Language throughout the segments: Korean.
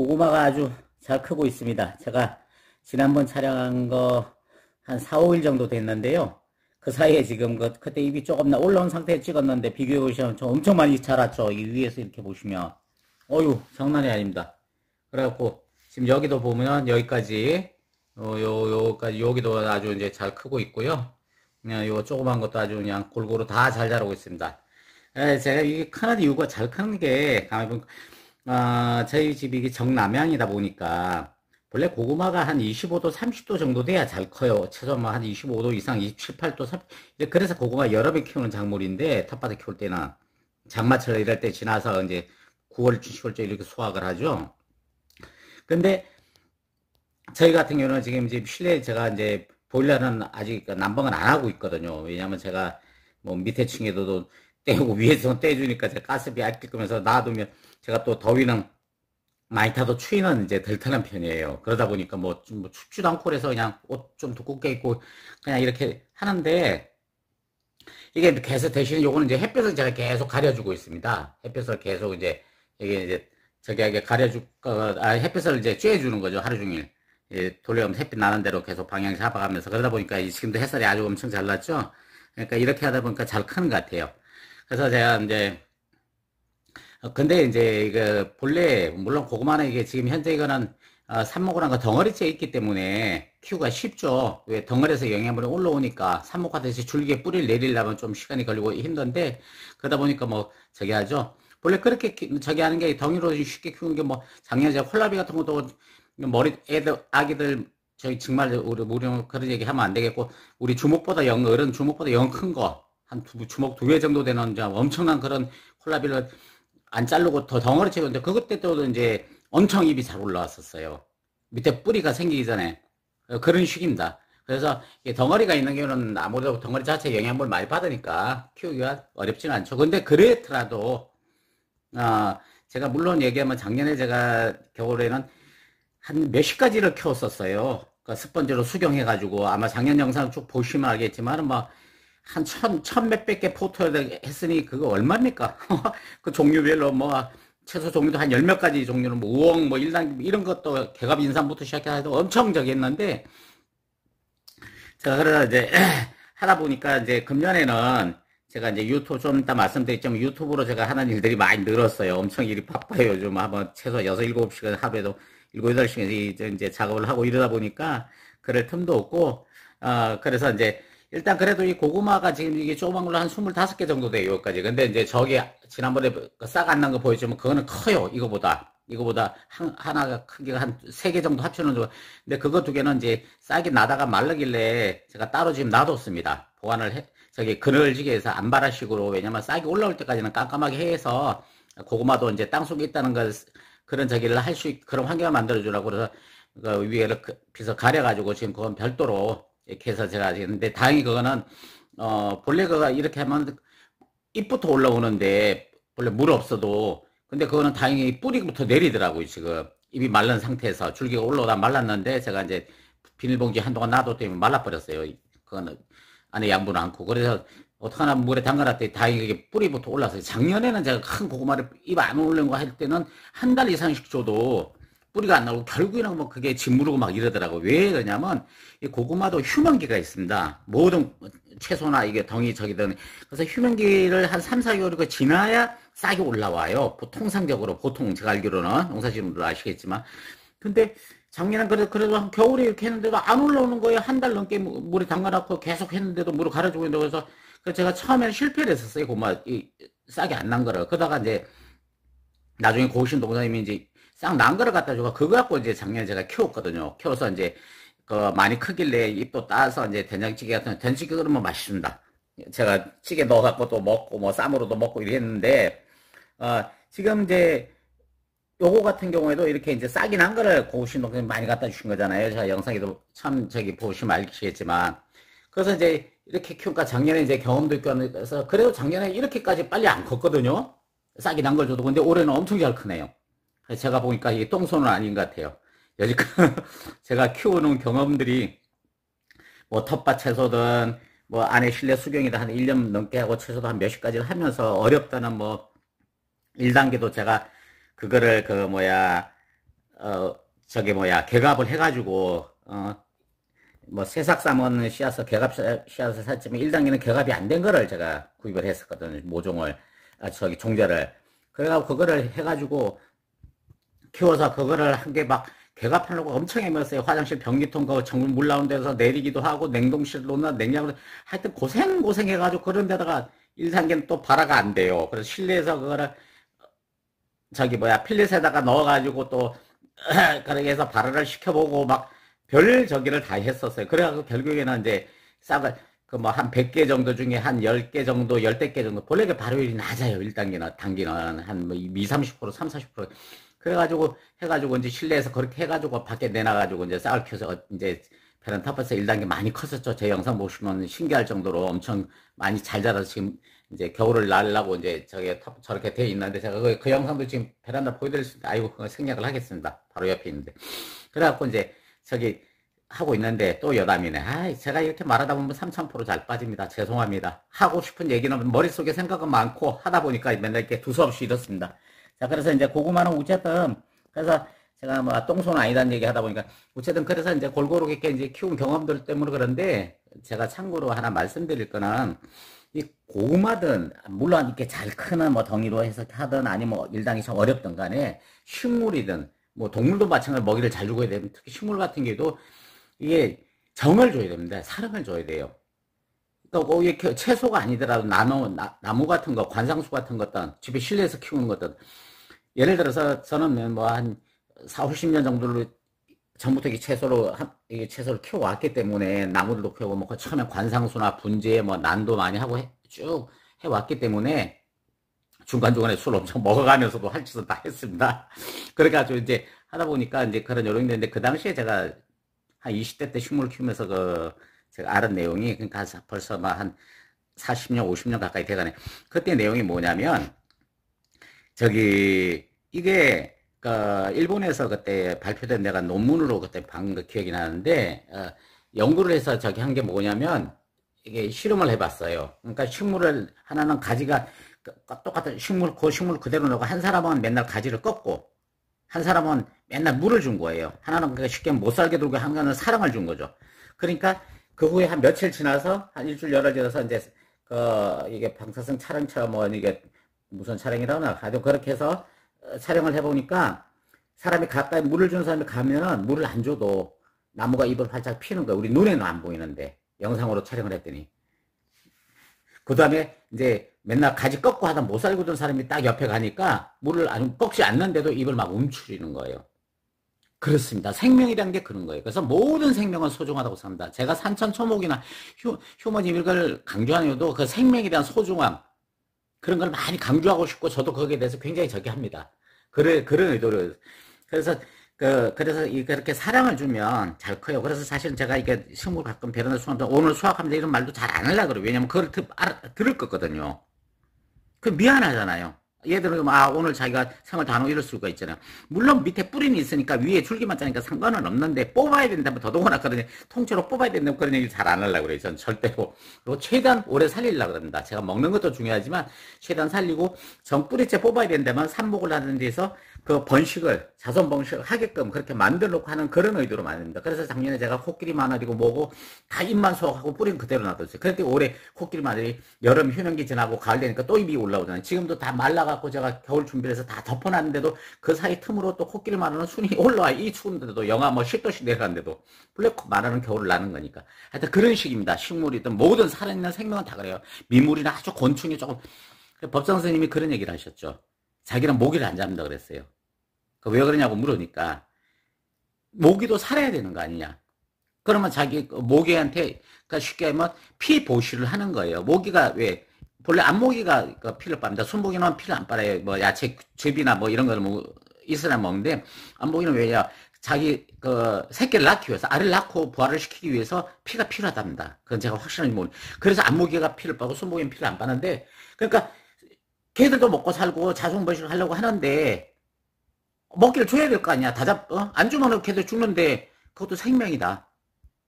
고구마가 아주 잘 크고 있습니다. 제가 지난번 촬영한 거 한 4, 5일 정도 됐는데요. 그 사이에 지금 그때 잎이 조금 올라온 상태에 찍었는데 비교해 보시면 저 엄청 많이 자랐죠. 이 위에서 이렇게 보시면. 어유 장난이 아닙니다. 그래갖고 지금 여기도 보면 여기까지 요까지 여기도 아주 이제 잘 크고 있고요. 그냥 요 조그만 것도 아주 그냥 골고루 다 잘 자라고 있습니다. 제가 이게 크는 이유가 잘 크는 게 가만히 보면 저희 집이 이게 정남향이다 보니까 원래 고구마가 한 25도, 30도 정도 돼야 잘 커요. 최소 한 25도 이상, 27, 8도, 30. 그래서 고구마 여러 배 키우는 작물인데 텃밭에 키울 때는 장마철 이럴 때 지나서 이제 9월, 10월째 이렇게 수확을 하죠. 근데 저희 같은 경우는 지금 이제 실내에 제가 이제 보일러는 아직 난방은 안 하고 있거든요. 왜냐면 제가 뭐 밑에 층에도 떼고 위에서 떼주니까 제가 가스비 아낄 거면서 놔두면 제가 또 더위는 많이 타도 추위는 이제 덜 타는 편이에요. 그러다 보니까 뭐 춥지도 않고 그래서 그냥 옷 좀 두껍게 입고 그냥 이렇게 하는데 이게 계속 대신 요거는 이제 햇볕을 제가 계속 가려주고 있습니다. 햇볕을 계속 이제 이게 이제 저기 가려줄 햇볕을 이제 쬐주는 거죠. 하루 종일. 돌려가면서 햇빛 나는 대로 계속 방향 잡아가면서 그러다 보니까 지금도 햇살이 아주 엄청 잘 났죠. 그러니까 이렇게 하다 보니까 잘 크는 것 같아요. 그래서 제가 이제 근데 이제 이거 본래 물론 고구마는 이게 지금 현재 이거는 삽목을 한 거 덩어리째 있기 때문에 키우기가 쉽죠. 왜 덩어리에서 영양분이 올라오니까 삽목하듯이 줄기에 뿌리를 내리려면 좀 시간이 걸리고 힘든데 그러다 보니까 뭐 저기 하죠. 본래 그렇게 저기 하는 게 덩이로 쉽게 키우는 게 뭐 작년에 제가 콜라비 같은 것도 머리 애들 아기들 저희 정말 우리 그런 얘기 하면 안 되겠고 우리 주먹보다 어른 주먹보다 영 큰 거 한 주먹 2배 정도 되는 엄청난 그런 콜라비를 안 자르고 더 덩어리 채우는데 그것 때도 이제 엄청 잎이 잘 올라왔었어요. 밑에 뿌리가 생기기 전에 그런 식입니다. 그래서 덩어리가 있는 경우는 아무래도 덩어리 자체 영양분을 많이 받으니까 키우기가 어렵지는 않죠. 근데 그렇더라도 제가 물론 얘기하면 작년에 제가 겨울에는 한 몇십 가지를 키웠었어요. 그러니까 스펀지로 수경해가지고 아마 작년 영상 쭉 보시면 알겠지만 한 천 몇백 개 포트를 했으니 그거 얼마입니까? 그 종류별로 채소 종류도 한 열 몇 가지 종류는 우엉 일단 이런 것도 개갑 인삼부터 시작해서 엄청 저기 했는데 제가 그러다 이제 하다 보니까 이제 금년에는 제가 이제 유튜브 좀 이따 말씀드렸지만 유튜브로 제가 하는 일들이 많이 늘었어요. 엄청 일이 바빠요. 요즘 한번 최소 6, 7시간 하루에도 7, 8시간 이제 작업을 하고 이러다 보니까 그럴 틈도 없고 그래서 이제 일단 그래도 이 고구마가 지금 이게 조그만 걸로 한 25개 정도 돼요, 여기까지. 근데 이제 저기 지난번에 싹 안 난 거 보여주면 그거는 커요, 이거보다. 하나가 크기가 한 3개 정도 합쳐놓은 거. 근데 그거 2개는 이제 싹이 나다가 마르길래 제가 따로 지금 놔뒀습니다. 보관을 저기 그늘지게 해서 안바라식으로. 왜냐면 싹이 올라올 때까지는 깜깜하게 해서 고구마도 이제 땅속에 있다는 걸 그런 저기를 할 수 그런 환경을 만들어주라고 그래서 그 위에를 비서 가려가지고 지금 그건 별도로 이렇게 해서 제가 했는데 다행히 그거는 본래 그거 이렇게 하면 잎부터 올라오는데 원래 물 없어도 근데 그거는 다행히 뿌리부터 내리더라고요. 지금 잎이 마른 상태에서 줄기가 올라오다 말랐는데 제가 이제 비닐봉지 한동안 놔뒀더니 말라버렸어요. 그거는 안에 양분을 않고 그래서 어떡하나 물에 담가놨더니 다행히 이게 뿌리부터 올라왔어요. 작년에는 제가 큰 고구마를 잎 안 올린 거 할 때는 한 달 이상씩 줘도 뿌리가 안 나오고 결국에는 그게 짓무르고 막 이러더라고. 왜 그러냐면 이 고구마도 휴면기가 있습니다. 모든 채소나 이게 덩이 저기든 그래서 휴면기를 한 3, 4개월 지나야 싹이 올라와요. 통상적으로 보통 제가 알기로는 농사짓는 아시겠지만 근데 작년엔 그래도 한 겨울에 이렇게 했는데도 안 올라오는 거예요. 한 달 넘게 물에 담가놓고 계속 했는데도 물을 갈아주고 있는데 그래서 제가 처음에는 실패를 했었어요. 고구마 싹이 안 난 거를. 그러다가 이제 나중에 고우신 농사님이 이제 싹 난 거를 갖다 주고 그거 갖고 이제 작년에 제가 키웠거든요. 키워서 이제 많이 크길래 잎도 따서 이제 된장찌개 같은 된장찌개 끓이면 맛있습니다. 제가 찌개 넣어갖고 또 먹고 쌈으로도 먹고 이랬는데 지금 이제 요거 같은 경우에도 이렇게 이제 싹이 난 거를 고우신 농사님 많이 갖다 주신 거잖아요. 제가 영상에도 참 저기 보시면 알겠지만 그래서 이제 이렇게 키우니까 작년에 이제 경험도 있고 해서 그래도 작년에 이렇게까지 빨리 안 컸거든요. 싹이 난 걸 줘도 근데 올해는 엄청 잘 크네요. 제가 보니까 이게 똥손은 아닌 것 같아요. 여지껏 제가 키워놓은 경험들이 텃밭 채소든 안에 실내 수경이다 한 1년 넘게 하고 채소도 한 몇십 가지를 하면서 어렵다는 1단계도 제가 그거를 저기 뭐야, 개갑을 해가지고, 뭐 새싹삼은 씨앗을 개갑 씨앗을 샀지만 1단계는 개갑이 안 된 거를 제가 구입을 했었거든요. 모종을, 저기 종자를. 그래가지고 그거를 해가지고 키워서 그거를 한 개 막 개갑하려고 엄청 애매했어요. 화장실 변기통 그 전국 물 나온 데서 내리기도 하고 냉동실 놓나 냉장고 하여튼 고생 해가지고 그런 데다가 1단계는 또 발화가 안 돼요. 그래서 실내에서 그거를 저기 뭐야 필렛에다가 넣어가지고 또 그렇게 해서 발화를 시켜보고 막 별 저기를 다 했었어요. 그래가지고 결국에는 이제 싹을 그 뭐 한 100개 정도 중에 한 10개 정도, 10개 정도 본래 그 발효율이 낮아요. 1단계는 단기는 한뭐 2, 30%, 3, 40%. 그래가지고 해가지고 이제 실내에서 그렇게 해가지고 밖에 내놔가지고 이제 싹을 켜서 이제 페란타파스 1단계 많이 컸었죠. 제 영상 보시면 신기할 정도로 엄청 많이 잘 자라서 지금 이제 겨울을 날라고 이제 저렇게 돼 있는데 제가 그 영상도 지금 베란다 보여드릴 수 있는데 아이고 그거 생략을 하겠습니다. 바로 옆에 있는데. 그래갖고 이제 저기 하고 있는데 또 여담이네. 아, 제가 이렇게 말하다 보면 3000% 잘 빠집니다. 죄송합니다. 하고 싶은 얘기는 머릿속에 생각은 많고 하다 보니까 맨날 이렇게 두서없이 이렇습니다. 자, 그래서 이제 고구마는 어쨌든 그래서 제가 뭐 똥손 아니다는 얘기 하다 보니까 어쨌든 그래서 이제 골고루 이렇게 이제 키운 경험들 때문에 그런데 제가 참고로 하나 말씀드릴 거는 이 고구마든 물론 이렇게 잘 크는 뭐 덩이로 해서 하든 아니면 뭐 일당이 좀 어렵든 간에 식물이든 뭐 동물도 마찬가지로 먹이를 잘 주고 해야 되면 특히 식물 같은 경우도 이게 정을 줘야 됩니다. 사랑을 줘야 돼요. 그러니까 뭐 이렇게 채소가 아니더라도 나무 같은 거, 관상수 같은 것들, 집에 실내에서 키우는 것들. 예를 들어서 저는 뭐 한 4, 50년 정도로 전부터 이게 채소를 키워왔기 때문에 나무들도 키우고 뭐 처음에 관상수나 분재 뭐 난도 많이 하고 쭉 해왔기 때문에 중간중간에 술 엄청 먹어가면서도 할 짓은 다 했습니다. 그래가지고 이제 하다 보니까 이제 그런 요령이 있는데 그 당시에 제가 한 20대 때 식물을 키우면서 제가 알은 내용이 그러니까 벌써 막 한 40년, 50년 가까이 돼가네. 그때 내용이 뭐냐면 저기 이게 일본에서 그때 발표된 내가 논문으로 그때 본 거 기억이 나는데 연구를 해서 저기 한 게 뭐냐면 이게 실험을 해봤어요. 그러니까 식물을 하나는 가지가 똑같은 그 식물 그대로 넣고 한 사람은 맨날 가지를 꺾고 한 사람은 맨날 물을 준 거예요. 하나는 그러니까 쉽게 못 살게 돌고 하나는 사랑을 준 거죠. 그러니까 그 후에 한 며칠 지나서 한 일주일 열흘 지나서 이제 이게 방사성 촬영처럼 뭐 이게 무슨 촬영이라나 하여튼 그렇게 해서 촬영을 해보니까 사람이 가까이 물을 주는 사람이 가면은 물을 안 줘도 나무가 잎을 활짝 피는 거예요. 우리 눈에는 안 보이는데 영상으로 촬영을 했더니 그 다음에 이제 맨날 가지 꺾고 하다 못 살고 든 사람이 딱 옆에 가니까 물을 꺾지 않는데도 입을 막 움츠리는 거예요. 그렇습니다. 생명이라는 게 그런 거예요. 그래서 모든 생명은 소중하다고 생각합니다. 제가 산천초목이나 휴먼 이밀걸 강조하는 이유도 그 생명에 대한 소중함 그런 걸 많이 강조하고 싶고 저도 거기에 대해서 굉장히 저기 합니다. 그런 의도를. 그래서 그렇게 사랑을 주면 잘 커요. 그래서 사실 제가 이게 식물 가끔 베란다 수확하면 오늘 수확합니다 이런 말도 잘 안 하려고 그래요. 왜냐면 그걸 들을 거거든요. 그 미안하잖아요. 얘들은 오늘 자기가 생을 다 놓고 이럴 수가 있잖아요. 물론 밑에 뿌리는 있으니까 위에 줄기만 짜니까 상관은 없는데 뽑아야 된다면 더더구나 그러니 통째로 뽑아야 된다면 그런 얘기 잘 안 하려고 그래요. 전 절대로. 그리고 최대한 오래 살리려고 그럽니다. 제가 먹는 것도 중요하지만 최대한 살리고 전 뿌리째 뽑아야 된다면 삽목을 하는 데서 그 자손 번식을 하게끔 그렇게 만들어 놓고 하는 그런 의도로 만듭니다. 그래서 작년에 제가 코끼리 마늘이고 뭐고 다 잎만 수확하고 뿌리는 그대로 놔뒀어요. 그랬더니 올해 코끼리 마늘이 여름 휴년기 지나고 가을 되니까 또 잎이 올라오잖아요. 지금도 다 말라갖고 제가 겨울 준비를 해서 다 덮어놨는데도 그 사이 틈으로 또 코끼리 마늘은 순이 올라와. 이 추운데도 영하 뭐 10도씩 내려갔는데도 원래 마늘은 겨울을 나는 거니까. 하여튼 그런 식입니다. 식물이든 모든 살아있는 생명은 다 그래요. 미물이나 아주 곤충이 조금. 법정 선생님이 그런 얘기를 하셨죠. 자기는 모기를 안 잡는다 그랬어요. 왜 그러냐고 물으니까 모기도 살아야 되는 거 아니냐. 그러면 자기 모기한테 그러니까 쉽게 하면 피 보시를 하는 거예요. 모기가 왜 본래 암모기가 피를 빱니다. 순모기는 피를 안 빨아요. 뭐 야채 즙이나 뭐 이런 거를 뭐 있으나 먹는데 암모기는 왜냐 자기 새끼를 낳기 위해서 알을 낳고 부화를 시키기 위해서 피가 필요하답니다. 그건 제가 확실하게 모르. 그래서 암모기가 피를 빠고 순모기는 피를 안 빠는데 그러니까 걔들도 먹고 살고 자손번식을 하려고 하는데 먹기를 줘야 될 거 아니야. 안 주면 걔들 죽는데 그것도 생명이다.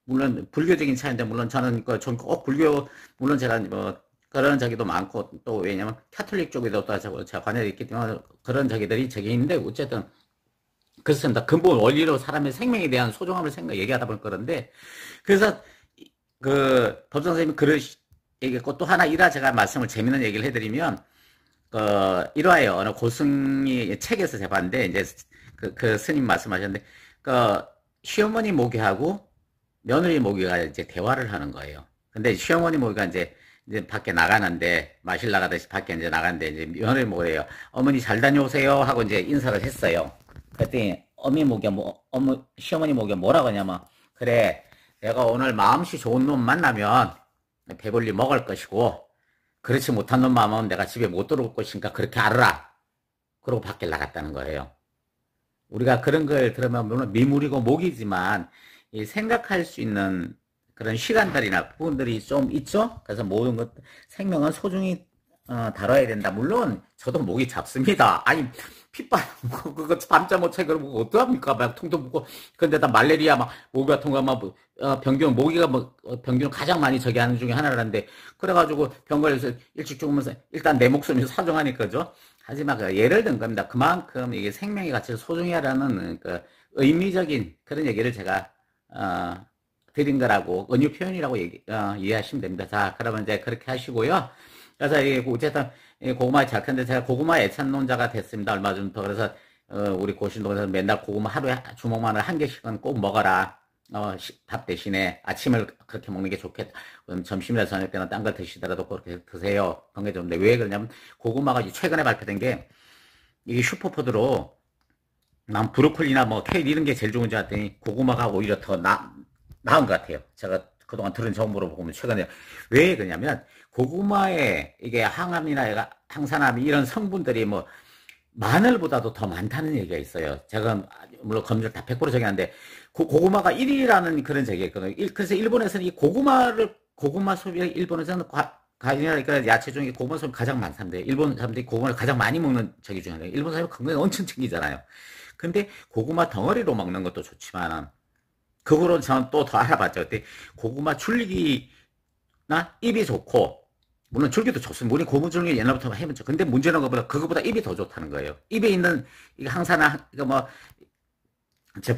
물론 불교적인 차이인데 물론 저는 전 꼭 불교 물론 제가 뭐 그런 저기도 많고 또 왜냐면 캐톨릭 쪽에도 또 제가 관여돼 있기 때문에 그런 저기들이 저기 있는데 어쨌든 그래서 나 근본 원리로 사람의 생명에 대한 소중함을 얘기하다 보니까 그런데, 그래서 법정 선생님이 그를 얘기했고, 또 하나 일화 제가 재밌는 얘기를 해드리면, 일화예요. 어느 고승이 책에서 제가 봤는데, 이제 그 스님 말씀하셨는데, 시어머니 모기하고 며느리 모기가 이제 대화를 하는 거예요. 근데 시어머니 모기가 이제 밖에 나가는데, 마실 나가듯이 밖에 이제 나가는데, 이제 며느리 모기예요. 어머니 잘 다녀오세요 하고 이제 인사를 했어요. 그랬더니 시어머니 모기가 뭐라고 하냐면, 그래, 내가 오늘 마음씨 좋은 놈 만나면 배불리 먹을 것이고, 그렇지 못한 놈 마음은 내가 집에 못 들어올 것이니까 그렇게 알아라. 그러고 밖에 나갔다는 거예요. 우리가 그런 걸 들으면 물론 미물이고 목이지만 생각할 수 있는 그런 시간들이나 부분들이 좀 있죠. 그래서 모든 것 생명은 소중히 다뤄야 된다. 물론 저도 목이 잡습니다. 아니 핏발 그거 밤잠 못 자고 그러면 어떡합니까? 막 통통 붓고 근데다 말레리아 막 모기 같은 거 막 병균 모기가 병균을 가장 많이 저기 하는 중에 하나라는데 그래가지고 병 걸려서 일찍 죽으면서 일단 내 목숨이 사정하니까죠. 하지만 예를 든 겁니다. 그만큼 이게 생명의 가치를 소중히 하라는 의미적인 그런 얘기를 제가 드린 거라고 은유 표현이라고 이해하시면 됩니다. 자, 그러면 이제 그렇게 하시고요. 그래서 어쨌든 고구마 잘 컸는데 제가 고구마 애찬론자가 됐습니다. 얼마 전부터. 그래서 우리 고신동에서 맨날 고구마 하루에 주먹만을 한 개씩은 꼭 먹어라. 밥 대신에 아침을 그렇게 먹는 게 좋겠다. 점심이나 저녁 때나 딴 걸 드시더라도 그렇게 드세요. 그런 게 좋은데 왜 그러냐면 고구마가 최근에 발표된 게 이게 슈퍼푸드로 난 브로콜리나 뭐 케일 이런 게 제일 좋은 줄 알았더니 고구마가 오히려 더 나은 것 같아요. 제가 그동안 들은 정보로 보면 최근에 왜 그러냐면 고구마에 이게 항암이나 항산화미 이런 성분들이 뭐 마늘보다도 더 많다는 얘기가 있어요. 제가 물론 검증을 다 100% 정했는데 고구마가 1위라는 그런 얘기가 있거든요. 그래서 일본에서는 이 고구마 소비가 일본에서는 과일이나 야채 중에 고구마 소비 가장 많답니다. 일본 사람들이 고구마를 가장 많이 먹는 저기 중에 하나예요. 일본 사람이 건강에 엄청 챙기잖아요. 근데 고구마 덩어리로 먹는 것도 좋지만 그거로 저는 또 더 알아봤죠. 그때 고구마 줄기나 잎이 좋고 물론 줄기도 좋습니다. 우리 고무줄기 옛날부터 해봤죠. 근데 문제는 그거보다 잎이 더 좋다는 거예요. 잎에 있는 항산화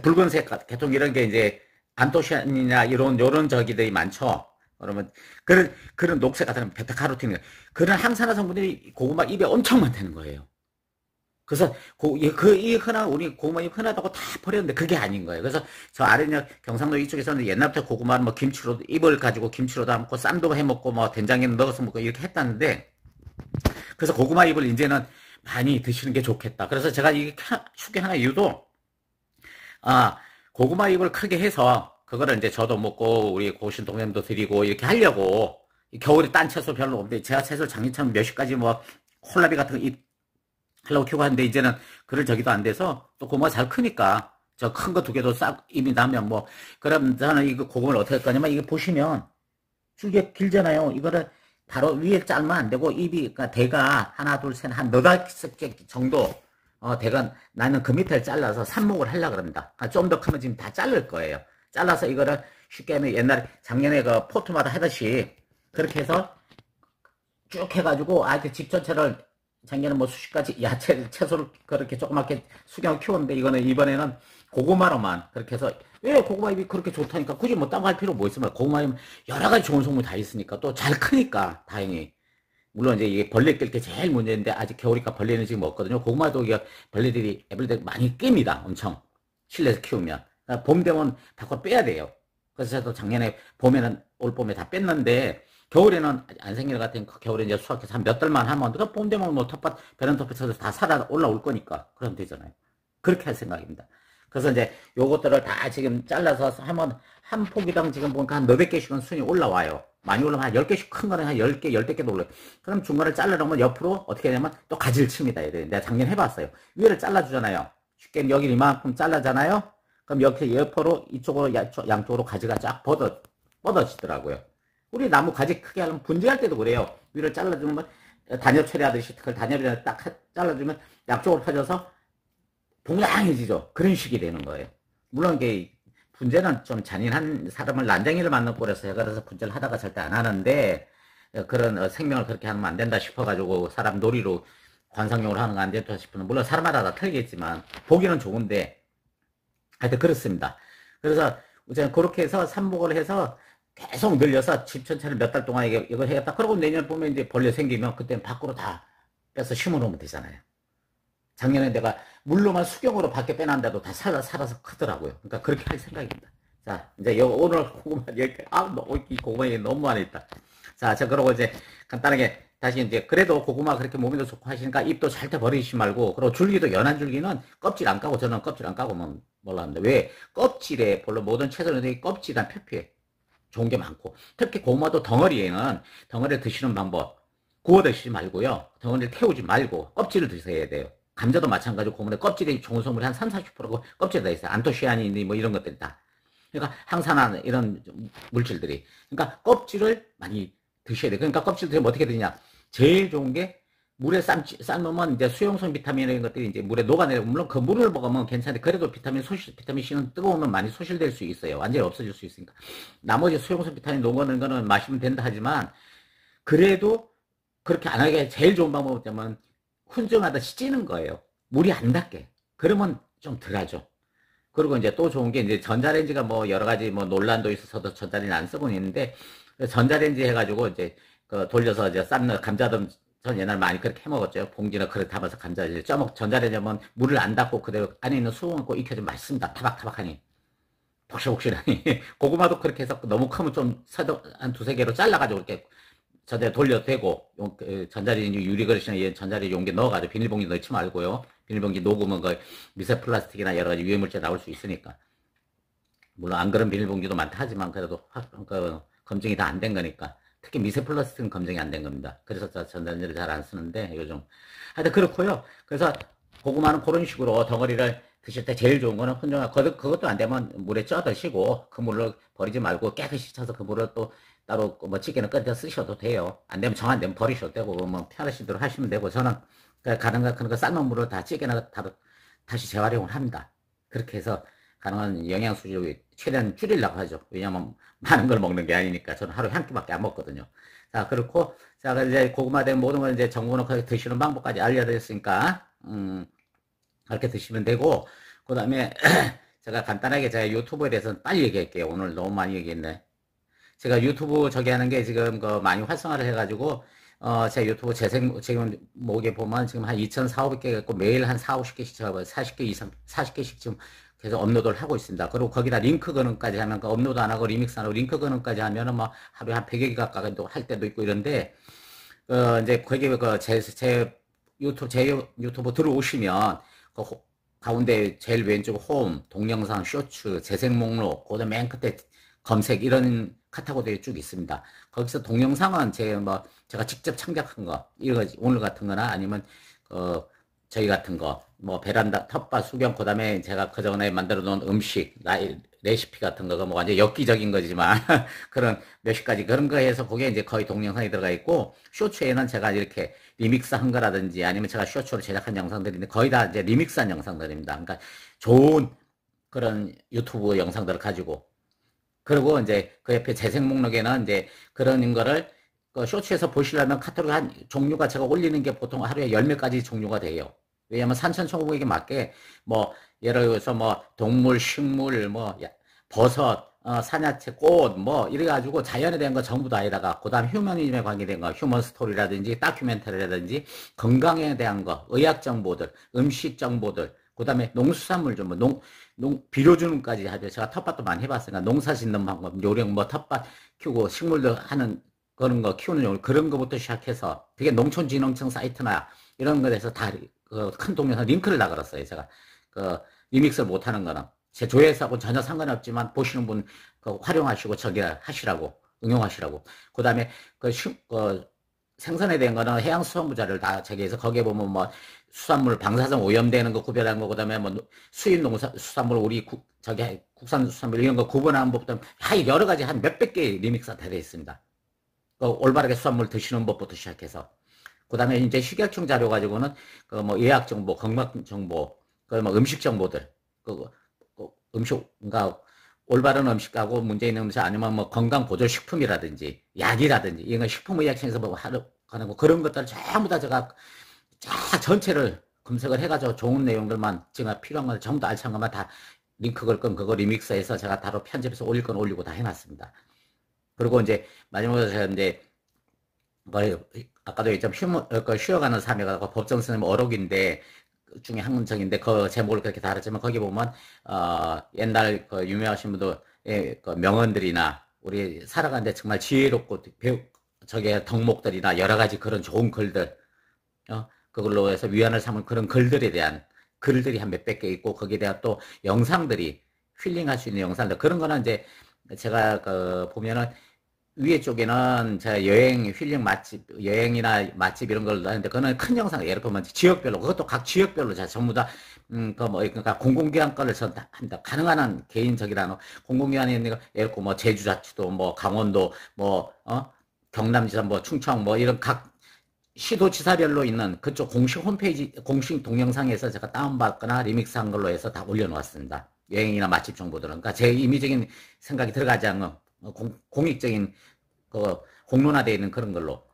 붉은색 계통 이런 게 이제 안토시아닌이나 이런 저기들이 많죠. 그러면 그런 녹색 같은 베타카로틴 그런 항산화 성분들이 고구마 잎에 엄청 많다는 거예요. 그래서 이 흔한 우리 고구마 잎 흔하다고 다 버렸는데 그게 아닌 거예요. 그래서 저 아래쪽 경상도 이쪽에서는 옛날부터 고구마는 뭐 김치로 잎을 가지고 김치로 담고 쌈도 해 먹고 뭐 된장에 넣어서 먹고 이렇게 했다는데 그래서 고구마 잎을 이제는 많이 드시는 게 좋겠다. 그래서 제가 이게 쉽게 하나 이유도 고구마 잎을 크게 해서 그거를 이제 저도 먹고 우리 고신 동생도 드리고 이렇게 하려고 겨울에 딴 채소 별로 없는데 제가 채소 작년처럼 몇십 가지 뭐 콜라비 같은 거 하려고 키우고 하는데 이제는 그럴 저기도 안 돼서 또 고구마가 잘 크니까 저 큰 거 2개도 싹 잎이 나면 뭐 그럼 저는 이거 고구마를 어떻게 할 거냐면 이게 보시면 줄기가 길잖아요. 이거를 바로 위에 잘면 안 되고 잎이 그러니까 대가 하나 둘 셋 한 4-5개 정도 대가 나는 그 밑을 잘라서 삽목을 하려고 그럽니다. 좀 더 크면 지금 다 자를 거예요. 잘라서 이거를 쉽게 하면 옛날에 작년에 그 포트마다 하듯이 그렇게 해서 쭉 해가지고 그 집 전체를 작년에 뭐 수십 가지 채소를 그렇게 조그맣게 수경을 키웠는데 이거는 이번에는 고구마로만 그렇게 해서 왜 고구마 잎이 그렇게 좋다니까 굳이 뭐 딴 거 할 필요 뭐 있으면 고구마 잎 여러 가지 좋은 성분이 다 있으니까 또 잘 크니까 다행히 물론 이제 이게 벌레 낄 게 제일 문제인데 아직 겨울이니까 벌레는 지금 없거든요. 고구마도 이게 벌레들이 애벌레들이 많이 낍니다. 엄청 실내에서 키우면 그러니까 봄 되면 밖으로 빼야 돼요. 그래서 저도 작년에 봄에는 올 봄에 다 뺐는데 겨울에는 안 생길 것 같으니까 겨울에 이제 수확해서 한 몇 달만 하면 그러니까 봄 되면 뭐 텃밭 베란 텃밭 쳐서 다 살아 올라올 거니까 그러면 되잖아요. 그렇게 할 생각입니다. 그래서 이제 요것들을 다 지금 잘라서 하면 한 포기당 지금 보니까 한 너백 개씩은 순이 올라와요. 많이 올라오면 한 10개씩 큰 거는 한 10개, 10개도 올라요. 그럼 중간을 잘라놓으면 옆으로 어떻게 하냐면 또 가지를 칩니다. 내가 작년에 해봤어요. 위를 잘라주잖아요. 쉽게 여기 이만큼 잘라잖아요. 그럼 이렇게 옆으로 이쪽으로 양쪽으로 가지가 쫙 뻗어지더라고요. 우리 나무 가지 크게 하려면 분재할 때도 그래요. 위를 잘라주면 단엽 처리하듯이 그걸 단엽에 딱 잘라주면 양쪽으로 펴져서 동양해지죠. 그런 식이 되는 거예요. 물론 이게 분재는 좀 잔인한 사람을 난쟁이를 맞는 꼴에서 해가지고 분재를 하다가 절대 안 하는데 그런 생명을 그렇게 하면 안 된다 싶어가지고 사람 놀이로 관상용으로 하는 거 안 된다 싶으면 물론 사람마다 다 틀리겠지만 보기는 좋은데 하여튼 그렇습니다. 그래서 이제 그렇게 해서 삽목을 해서 계속 늘려서 집 전체를 몇 달 동안 이걸 해야겠다. 그러고 내년 보면 이제 벌레 생기면 그때는 밖으로 다 빼서 심어 놓으면 되잖아요. 작년에 내가 물로만 수경으로 밖에 빼놨는데도 다 살아서 크더라고요. 그러니까 그렇게 할 생각입니다. 자, 이제 오늘 고구마 얘기, 이 고구마 얘기 너무 많이 했다. 자, 그러고 이제 간단하게 다시 이제 그래도 고구마 그렇게 몸에도 좋고 하시니까 잎도 절대 버리지 말고, 그리고 줄기도 연한 줄기는 껍질 안 까고, 저는 껍질 안 까고 뭐 몰랐는데, 왜 껍질에 별로 모든 채소들이 껍질이란 표피에 좋은 게 많고, 특히 고구마도 덩어리를 드시는 방법, 구워 드시지 말고요, 덩어리를 태우지 말고 껍질을 드셔야 돼요. 감자도 마찬가지로 고문에 껍질에 좋은 성분이 한 3, 40%가 껍질에 다 있어요. 안토시아닌이 뭐 이런 것들이 다. 그러니까 항산화 이런 물질들이. 그러니까 껍질을 많이 드셔야 돼요. 그러니까 껍질 드시면 어떻게 되냐. 제일 좋은 게 물에 삶으면 이제 수용성 비타민 이런 것들이 이제 물에 녹아내려. 물론 그 물을 먹으면 괜찮은데 그래도 비타민 C는 뜨거우면 많이 소실될 수 있어요. 완전히 없어질 수 있으니까. 나머지 수용성 비타민 녹아내는 거는 마시면 된다 하지만 그래도 그렇게 안 하게 제일 좋은 방법은 훈증하듯이 찌는 거예요. 물이 안 닿게. 그러면 좀 덜하죠. 그리고 이제 또 좋은 게 이제 전자레인지가 뭐 여러 가지 뭐 논란도 있어서 전자레인지 안 쓰고 있는데, 전자레인지 해가지고 이제 그 돌려서 이제 삶는 감자도 전 옛날 많이 그렇게 해 먹었죠. 봉지나 그릇 담아서 감자 이제 전자레인지 하면 물을 안 닿고 그대로 안에 있는 수분 갖고 익혀주면 맛있습니다. 타박타박하니. 복실복실하니. 고구마도 그렇게 해서 너무 크면 좀 한 두세 개로 잘라가지고 이렇게 전자레인지 돌려도 되고, 전자레인지 유리그릇이나 전자레인지 용기 넣어가지고 비닐봉지 넣지 말고요. 비닐봉지 녹으면 그 미세 플라스틱이나 여러 가지 유해물질 나올 수 있으니까. 물론 안 그런 비닐봉지도 많다 하지만 그래도 검증이 다 안 된 거니까. 특히 미세 플라스틱은 검증이 안 된 겁니다. 그래서 전자레인지를 잘 안 쓰는데 요즘. 하여튼 그렇고요. 그래서 고구마는 그런 식으로 덩어리를 드실 때 제일 좋은 거는 그것도 안 되면 물에 쪄 드시고 그 물을 버리지 말고 깨끗이 쳐서 그 물을 또 따로 뭐 찌개는 끓여 쓰셔도 돼요. 안 되면 정 안 되면 버리셔도 되고 뭐 편하신 대로 하시면 되고, 저는 가능한 그런 거 삶은 물을 다 찌개나 다시 재활용을 합니다. 그렇게 해서 가능한 영양소를 최대한 줄이려고 하죠. 왜냐면 많은 걸 먹는 게 아니니까. 저는 하루에 한 끼밖에 안 먹거든요. 자, 그렇고 자 이제 고구마 된 모든 걸 이제 정분을 드시는 방법까지 알려드렸으니까 그렇게 드시면 되고, 그 다음에 제가 간단하게 제가 유튜브에 대해서는 빨리 얘기할게요. 오늘 너무 많이 얘기했네. 제가 유튜브 저기 하는 게 지금 많이 활성화를 해가지고, 제 유튜브 지금 목에 보면 지금 한 2,400개 있고 매일 한 4, 50개씩 제가 40개 이상, 40개씩 지금 계속 업로드를 하고 있습니다. 그리고 거기다 링크 거는까지 하면, 업로드 안 하고 리믹스 안 하고 링크 거는까지 하면은 뭐 하루에 한 100개 가까이 할 때도 있고 이런데, 이제 거기 제 유튜브 들어오시면, 가운데 제일 왼쪽 홈, 동영상, 쇼츠, 재생 목록, 그다음 맨 끝에 검색 이런 카테고리에 쭉 있습니다. 거기서 동영상은 제가 직접 창작한 거, 이거 오늘 같은 거나 아니면 저희 같은 거, 뭐 베란다 텃밭 수경, 그다음에 제가 그전에 만들어 놓은 음식, 레시피 같은 거, 뭐 완전 엽기적인 거지만 그런 몇십 가지 그런 거 해서 거기에 이제 거의 동영상이 들어가 있고, 쇼츠에는 제가 이렇게 리믹스 한 거라든지 아니면 제가 쇼츠로 제작한 영상들인데 거의 다 이제 리믹스한 영상들입니다. 그러니까 좋은 그런 유튜브 영상들을 가지고, 그리고 이제 그 옆에 재생 목록에는 이제 그런 거를 그 쇼츠에서 보시려면 카테고리 한 종류가 제가 올리는 게 보통 하루에 10몇 가지 종류가 돼요. 왜냐면 산천초목에게 맞게 뭐 예를 들어서 뭐 동물, 식물, 뭐 버섯, 산야채, 꽃 뭐 이래가지고 자연에 대한 거 전부 다에다가, 그 다음 휴머니즘에 관계된 거, 휴먼 스토리라든지 다큐멘터리라든지 건강에 대한 거, 의학 정보들, 음식 정보들, 그 다음에 농수산물 좀 비료 주는까지 하죠. 제가 텃밭도 많이 해봤으니까 농사 짓는 방법, 요령, 뭐 텃밭 키우고 식물도 하는 그런 거 키우는 요령, 그런 거부터 시작해서 되게 농촌진흥청 사이트나 이런 거에서 다 큰 동영상 링크를 다 걸었어요. 제가 리믹스를 못하는 거는 제 조회수하고 전혀 상관이 없지만 보시는 분 활용하시고 저기 하시라고, 응용하시라고. 그 다음에 생선에 대한 거는 해양수산부 자료를 다 저기에서 거기에 보면 뭐 수산물 방사성 오염되는 거 구별하는 거, 그다음에 뭐 수입 수산물 우리 국산 수산물 이런 거 구분하는 법부터 여러 가지 한 몇백 개의 리믹스가 다 되어 있습니다. 올바르게 수산물 드시는 법부터 시작해서, 그다음에 이제 식약청 자료 가지고는 뭐 예약 정보, 건강 정보, 뭐 음식 정보들, 음식, 그러니까 올바른 음식하고 문제 있는 음식, 아니면 뭐 건강 보조 식품이라든지 약이라든지 이런 거 식품의약청에서 뭐 하는 거, 그런 것들 전부 다 제가 전체를 검색을 해가지고 좋은 내용들만, 제가 필요한 걸 전부 다 알찬 것만 다 링크 걸 건 그거 리믹스해서 제가 바로 편집해서 올릴 건 올리고 다 해놨습니다. 그리고 이제 마지막으로 제가 이제 뭐 아까도 얘기했지만 쉬어가는 삶이가 법정 쓰는 어록인데 중에 한 문장인데 그 제목을 그렇게 달았지만 거기 보면 옛날 그 유명하신 분들의 그 명언들이나 우리 살아가는데 정말 지혜롭고 저게 덕목들이나 여러 가지 그런 좋은 글들 그걸로 해서 위안을 삼은 그런 글들에 대한 글들이 한 몇백 개 있고 거기에 대한 또 영상들이 힐링할 수 있는 영상들 그런 거는 이제 제가 그 보면은 위에 쪽에는 제가 여행, 힐링 맛집, 여행이나 맛집 이런 걸로 하는데, 그거는 큰 영상, 예를 들면 지역별로, 그것도 각 지역별로 제가 전부 다, 그러니까 공공기관 거를 전 다 합니다. 가능한 한 개인적이라는, 공공기관이 있는 거, 예를 들고 뭐 제주자치도, 뭐 강원도, 뭐, 경남지사, 뭐 충청, 뭐 이런 각 시도지사별로 있는 그쪽 공식 홈페이지, 공식 동영상에서 제가 다운받거나 리믹스한 걸로 해서 다 올려놓았습니다. 여행이나 맛집 정보들은. 그러니까 제 임의적인 생각이 들어가지 않는 공익적인 그 공론화되어 있는 그런 걸로.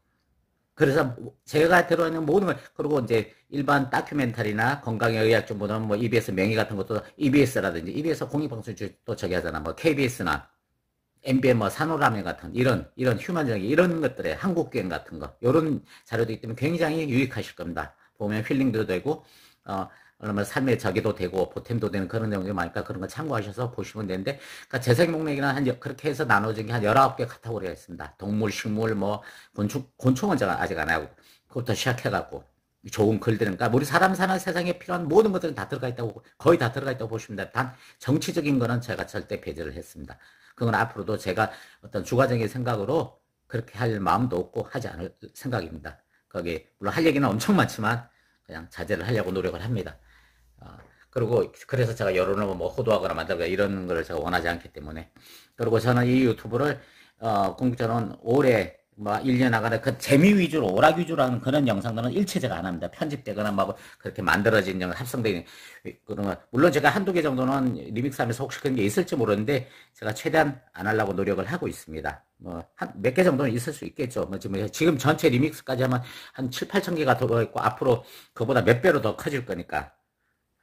그래서 제가 들어있는 모든 걸 그리고 이제 일반 다큐멘터리나 건강의학 정보는 뭐 EBS 명의 같은 것도 EBS라든지 EBS 공익방송 또 저기 하잖아. 뭐 KBS나 MBN 뭐 산호라면 같은 이런 휴먼적인 이런 것들의 한국여행 같은 거 이런 자료도 때문에 굉장히 유익하실 겁니다. 보면 힐링도 되고 그러면 삶의 적이도 되고 보탬도 되는 그런 내용이 많으니까 그런 거 참고하셔서 보시면 되는데 그러니까 재생 목록이나 그렇게 해서 나눠진 게 한 19개 카테고리가 있습니다. 동물, 식물, 뭐 곤충은 제가 아직 안 하고 그것부터 시작해갖고 좋은 글들은 그러니까 우리 사람 사는 세상에 필요한 모든 것들은 다 들어가 있다고 거의 다 들어가 있다고 보시면 됩니다. 단 정치적인 거는 제가 절대 배제를 했습니다. 그건 앞으로도 제가 어떤 주관적인 생각으로 그렇게 할 마음도 없고 하지 않을 생각입니다. 거기 물론 할 얘기는 엄청 많지만 그냥 자제를 하려고 노력을 합니다. 그리고 그래서 제가 여론을 뭐 호도하거나 만들거나 이런 거를 제가 원하지 않기 때문에 그리고 저는 이 유튜브를 궁극적으로는 올해 뭐 1년 나가는 그 재미 위주로 오락 위주로 하는 그런 영상들은 일체 제가 안 합니다. 편집되거나 막 그렇게 만들어진 합성된 그러면 물론 제가 한두 개 정도는 리믹스하면서 혹시 그런 게 있을지 모르는데 제가 최대한 안 하려고 노력을 하고 있습니다. 뭐 한 몇 개 정도는 있을 수 있겠죠. 뭐 지금 전체 리믹스까지 하면 한 7, 8천 개가 더 있고 앞으로 그보다 몇 배로 더 커질 거니까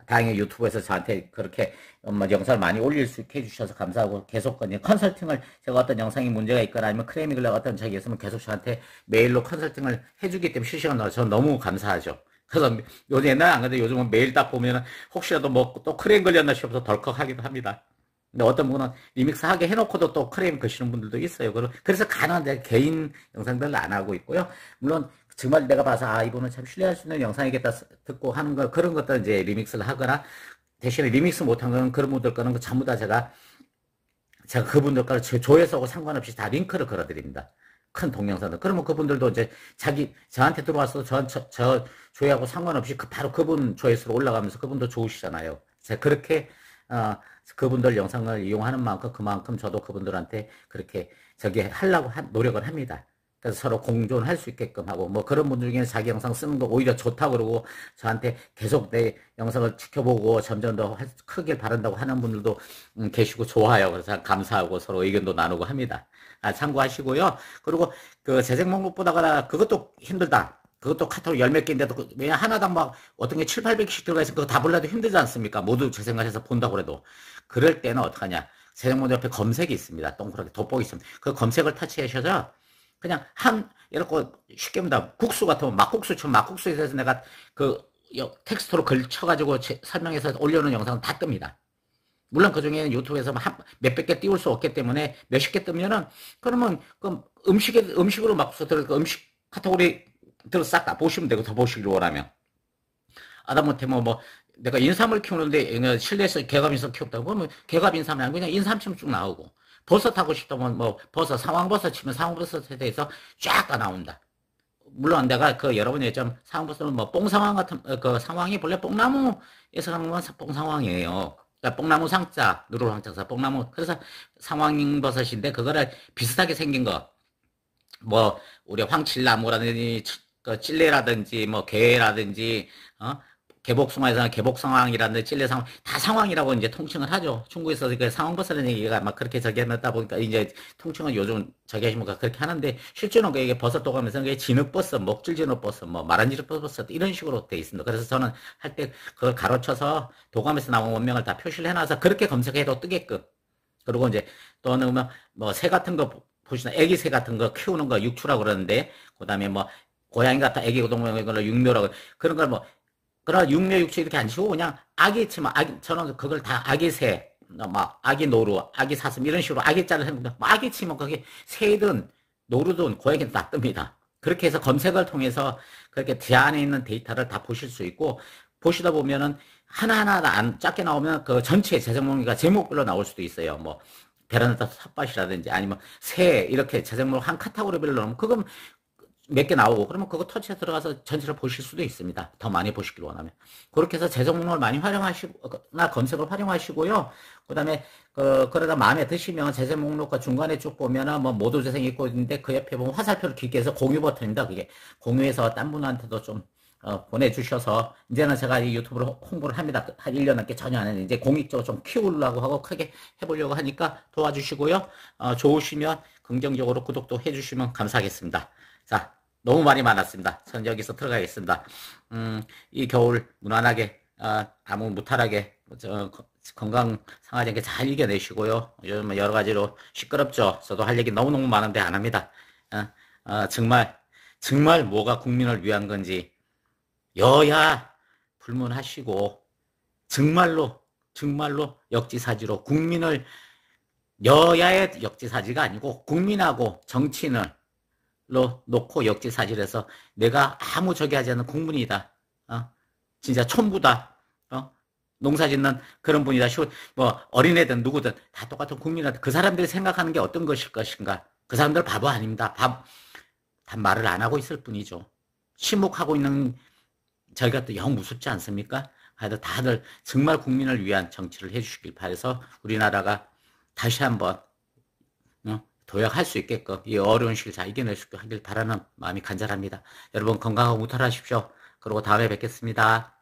다행히 유튜브에서 저한테 그렇게 영상을 많이 올릴 수 있게 해주셔서 감사하고 계속 컨설팅을 제가 어떤 영상이 문제가 있거나 아니면 클레임이 걸려 어떤 적이 있으면 계속 저한테 메일로 컨설팅을 해주기 때문에 실시간으로 저는 너무 감사하죠. 그래서 요즘 옛날에 안 그래도 요즘은 메일 딱 보면은 혹시라도 뭐 또 클레임 걸렸나 싶어서 덜컥하기도 합니다. 근데 어떤 분은 리믹스 하게 해놓고도 또 클레임 거시는 분들도 있어요. 그래서 가능한 개인 영상들을 안 하고 있고요. 물론 정말 내가 봐서 이분은 참 신뢰할 수 있는 영상이겠다 듣고 하는 거 그런 것들 이제 리믹스를 하거나 대신에 리믹스 못한 거는 그런 분들 거는 전부 다 제가 그분들 거를 조회수하고 상관없이 다 링크를 걸어드립니다. 큰 동영상들. 그러면 그분들도 이제 저한테 들어와서 저 조회하고 상관없이 바로 그분 조회수로 올라가면서 그분도 좋으시잖아요. 제가 그렇게 그분들 영상을 이용하는 만큼 그만큼 저도 그분들한테 그렇게 하려고 노력을 합니다. 그래서 서로 공존할 수 있게끔 하고 뭐 그런 분들 중에 자기 영상 쓰는 거 오히려 좋다고 그러고 저한테 계속 내 영상을 지켜보고 점점 더 크게 바른다고 하는 분들도 계시고 좋아요. 그래서 감사하고 서로 의견도 나누고 합니다. 참고하시고요. 그리고 그 재생 목록 보다가 그것도 힘들다. 그것도 카톡 열 몇 개인데도 왜 하나당 막 어떤 게 7, 800씩 들어가 있으면 그거 다 몰라도 힘들지 않습니까? 모두 재생을 해서 본다고 해도. 그럴 때는 어떡하냐. 재생 목록 옆에 검색이 있습니다. 동그랗게 돋보기 있습니다. 그 검색을 터치하셔서 그냥 이렇게 쉽게 보다 국수 같으면 막국수처럼 막국수에서 내가 그 텍스트로 글 쳐가지고 설명해서 올려놓은 영상은 다 뜹니다. 물론 그 중에는 유튜브에서 몇백 개 띄울 수 없기 때문에 몇십 개 뜨면은 그러면 그 음식으로 막국수 들어가 음식 카테고리 들어 싹 다 보시면 되고 더 보시기를 원하면 아다못해 뭐 내가 인삼을 키우는데 실내에서 개갑인삼 키웠다고 그러면 개갑인삼이 아니고 그냥 인삼처럼 쭉 나오고 버섯 하고 싶다면 뭐 버섯 상황버섯 치면 상황버섯에 대해서 쫙 다 나온다. 물론 내가 여러분이 좀 상황버섯은 뭐 뽕상황 같은 그 상황이 본래 뽕나무에서 하는 건 뽕상황이에요. 그러니까 뽕나무 상자 누르 황자사 뽕나무 그래서 상황버섯인데 그거를 비슷하게 생긴 거 뭐 우리 황칠나무라든지 찔레라든지 뭐 게라든지 개복숭아에서는 개복상황이라든지 찔레 상황, 다 상황이라고 이제 통칭을 하죠. 중국에서 그 상황버섯이라는 얘기가 막 그렇게 저기했다 보니까 이제 통칭은 요즘 저기 하시면 그렇게 하는데, 실제로는 그게 버섯 도감에서는 그게 진흙버섯, 먹질진흙버섯, 뭐 마란진흙버섯 이런 식으로 돼 있습니다. 그래서 저는 할 때 그걸 가로쳐서 도감에서 나온 원명을 다 표시를 해놔서 그렇게 검색해도 뜨게끔. 그리고 이제 또는 뭐 새 같은 거 보시나, 애기 새 같은 거 키우는 거 육추라고 그러는데, 그 다음에 뭐 고양이 같은 애기 동물의 걸 육묘라고, 그런 걸 뭐, 그런 육묘 육추 이렇게 안 치고 그냥 아기 치면, 저는 그걸 다 아기 새, 막 아기 노루, 아기 사슴 이런 식으로 아기자를 했는데, 아기 치면 그게 새든 노루든 고양이든 다 뜹니다. 그렇게 해서 검색을 통해서 그렇게 제 안에 있는 데이터를 다 보실 수 있고, 보시다 보면은 하나하나 안 작게 나오면 그 전체 재생목록이 제목별로 나올 수도 있어요. 뭐 베란다 텃밭이라든지 아니면 새 이렇게 재생목록 한 카테고리별로 넣으면 그건 몇 개 나오고, 그러면 그거 터치해 들어가서 전체를 보실 수도 있습니다. 더 많이 보시길 원하면. 그렇게 해서 재생목록을 많이 활용하시거나 검색을 활용하시고요. 그 다음에 그러다 마음에 드시면 재생목록과 중간에 쭉 보면은 뭐 모두 재생 있고 있는데, 그 옆에 보면 화살표를 길게 해서 공유 버튼입니다. 그게 공유해서 딴 분한테도 좀 보내주셔서, 이제는 제가 이 유튜브로 홍보를 합니다. 한 1년 넘게 전혀 안 했는데, 이제 공익적으로 좀 키우려고 하고 크게 해보려고 하니까 도와주시고요. 좋으시면 긍정적으로 구독도 해주시면 감사하겠습니다. 자, 너무 말이 많았습니다. 전 여기서 들어가겠습니다. 이 겨울 무난하게, 아무 무탈하게, 건강 상하지 않게 잘 이겨내시고요. 요즘 여러 가지로 시끄럽죠. 저도 할 얘기 너무너무 많은데 안 합니다. 정말 뭐가 국민을 위한 건지 여야 불문하시고, 정말로 역지사지로 국민을, 여야의 역지사지가 아니고 국민하고 정치인을 놓고 역지사지를 해서 내가 아무 저기 하지 않는 국민이다. 진짜 촌부다. 농사짓는 그런 분이다. 뭐 어린애든 누구든 다 똑같은 국민이다. 그 사람들이 생각하는 게 어떤 것일 것인가. 그 사람들 바보 아닙니다. 단 말을 안 하고 있을 뿐이죠. 침묵하고 있는 저희가 또 영 무섭지 않습니까? 하여튼 다들 정말 국민을 위한 정치를 해주시길 바라서 우리나라가 다시 한번 도약할 수 있게끔 이 어려운 시기를 잘 이겨낼 수 있게 하길 바라는 마음이 간절합니다. 여러분 건강하고 무탈하십시오. 그리고 다음에 뵙겠습니다.